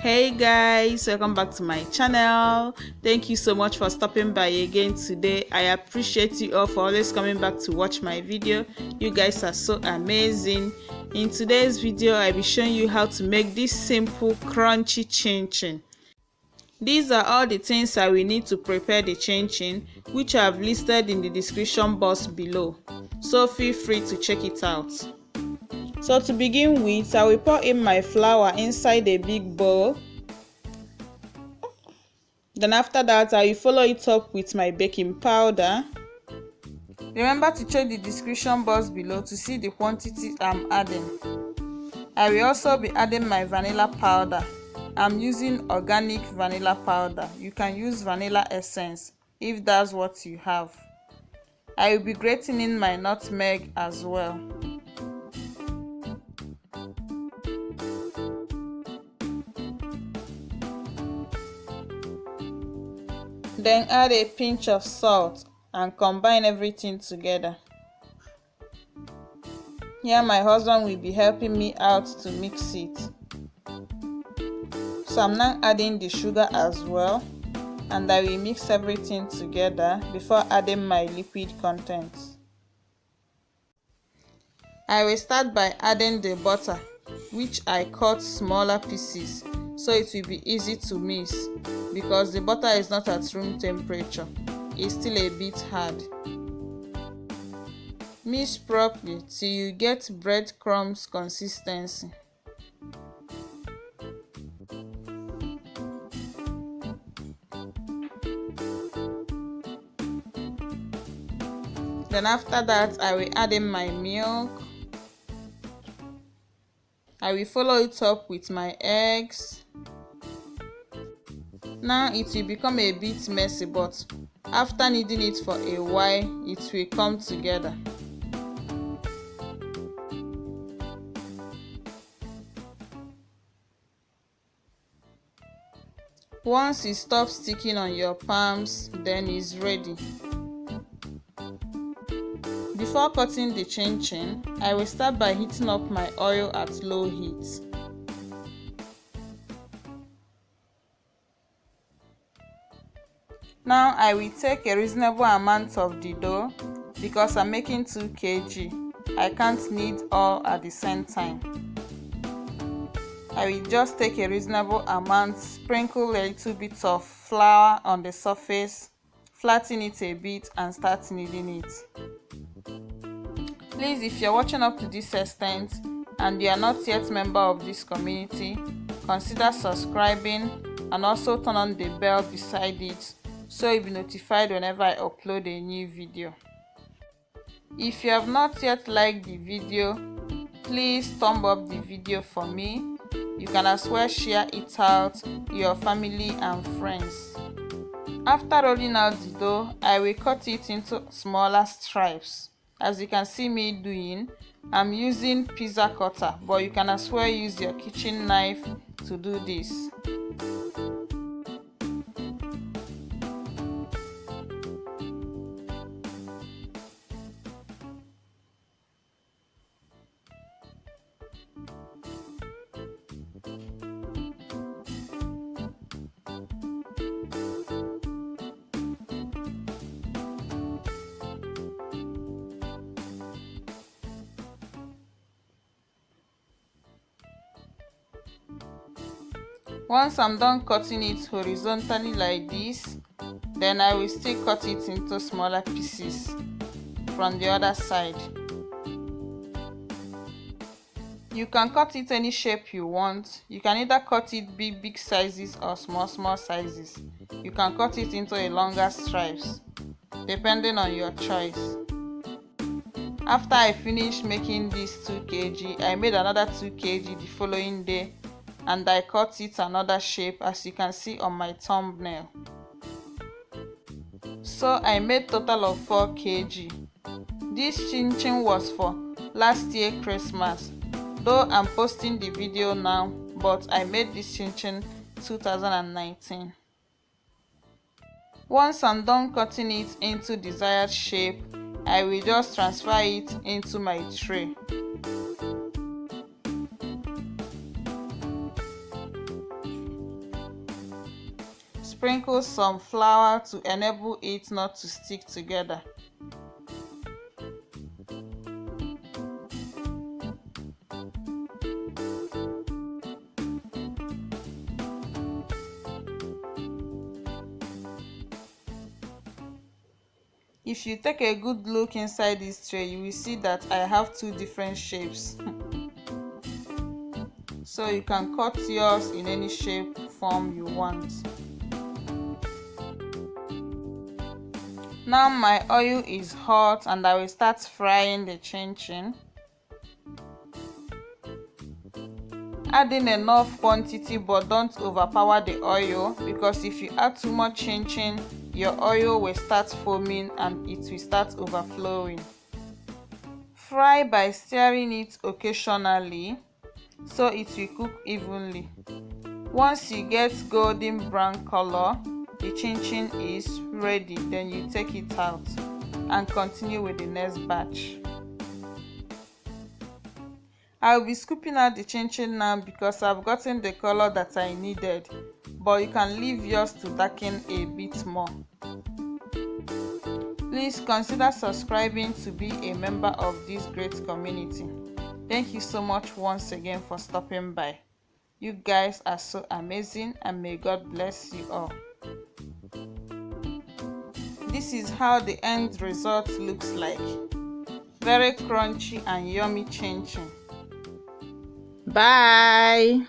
Hey guys, welcome back to my channel. Thank you so much for stopping by again today. I appreciate you all for always coming back to watch my video. You guys are so amazing. In today's video, I'll be showing you how to make this simple crunchy chinchin. These are all the things that we need to prepare the chinchin, which I have listed in the description box below, so feel free to check it out. So to begin with, I will pour in my flour inside a big bowl. Then after that, I will follow it up with my baking powder. Remember to check the description box below to see the quantity I'm adding. I will also be adding my vanilla powder. I'm using organic vanilla powder. You can use vanilla essence if that's what you have. I will be grating in my nutmeg as well. Then add a pinch of salt and combine everything together. Here my husband will be helping me out to mix it. So I'm now adding the sugar as well, and I will mix everything together before adding my liquid contents. I will start by adding the butter, which I cut smaller pieces so it will be easy to mix, because the butter is not at room temperature. It's still a bit hard. Mix properly till you get breadcrumbs consistency. Then after that, I will add in my milk. I will follow it up with my eggs. Now it will become a bit messy, but after kneading it for a while, it will come together. Once it stops sticking on your palms, then it's ready. Before cutting the chinchin, I will start by heating up my oil at low heat. Now I will take a reasonable amount of the dough because I'm making 2 kg. I can't knead all at the same time. I will just take a reasonable amount, sprinkle a little bit of flour on the surface, flatten it a bit and start kneading it. Please, if you're watching up to this extent and you are not yet a member of this community, consider subscribing and also turn on the bell beside it so you'll be notified whenever I upload a new video. If you have not yet liked the video, please thumb up the video for me. You can as well share it out to your family and friends. After rolling out the dough, I will cut it into smaller stripes. As you can see me doing, I'm using pizza cutter, but you can as well use your kitchen knife to do this. Once I'm done cutting it horizontally like this, then I will still cut it into smaller pieces from the other side. You can cut it any shape you want. You can either cut it big sizes or small sizes. You can cut it into a longer stripes, depending on your choice. After I finished making this 2 kg, I made another 2 kg the following day, and I cut it another shape as you can see on my thumbnail. So I made total of 4 kg. This chinchin was for last year Christmas, though I'm posting the video now, but I made this chinchin 2019. Once I'm done cutting it into desired shape, I will just transfer it into my tray. Sprinkle some flour to enable it not to stick together. If you take a good look inside this tray, you will see that I have two different shapes. So you can cut yours in any shape form you want. Now my oil is hot and I will start frying the chinchin. Add in enough quantity, but don't overpower the oil, because if you add too much chinchin, your oil will start foaming and it will start overflowing. Fry by stirring it occasionally so it will cook evenly. Once you get golden brown color, the chinchin is ready. Then you take it out and continue with the next batch. I will be scooping out the chinchin now because I've gotten the color that I needed, but you can leave yours to darken a bit more. Please consider subscribing to be a member of this great community. Thank you so much once again for stopping by. You guys are so amazing and may God bless you all. This is how the end result looks like. Very crunchy and yummy chinchin. Bye.